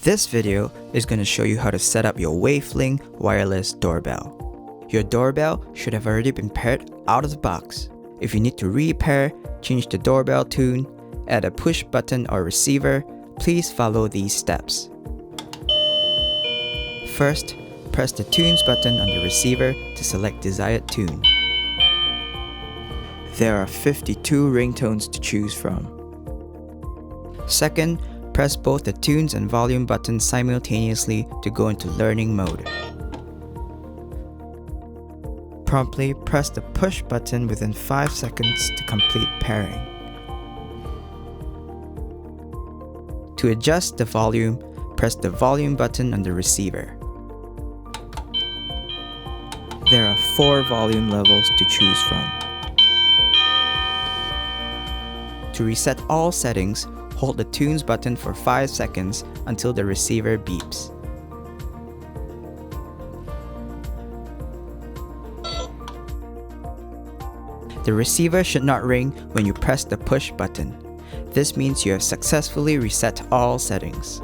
This video is going to show you how to set up your WaveLink Wireless Doorbell. Your doorbell should have already been paired out of the box. If you need to repair, change the doorbell tune, add a push button or receiver, please follow these steps. First, press the tunes button on the receiver to select desired tune. There are 52 ringtones to choose from. Second, press both the tunes and volume buttons simultaneously to go into learning mode. Promptly press the push button within 5 seconds to complete pairing. To adjust the volume, press the volume button on the receiver. There are 4 volume levels to choose from. To reset all settings, hold the tunes button for 5 seconds until the receiver beeps. The receiver should not ring when you press the push button. This means you have successfully reset all settings.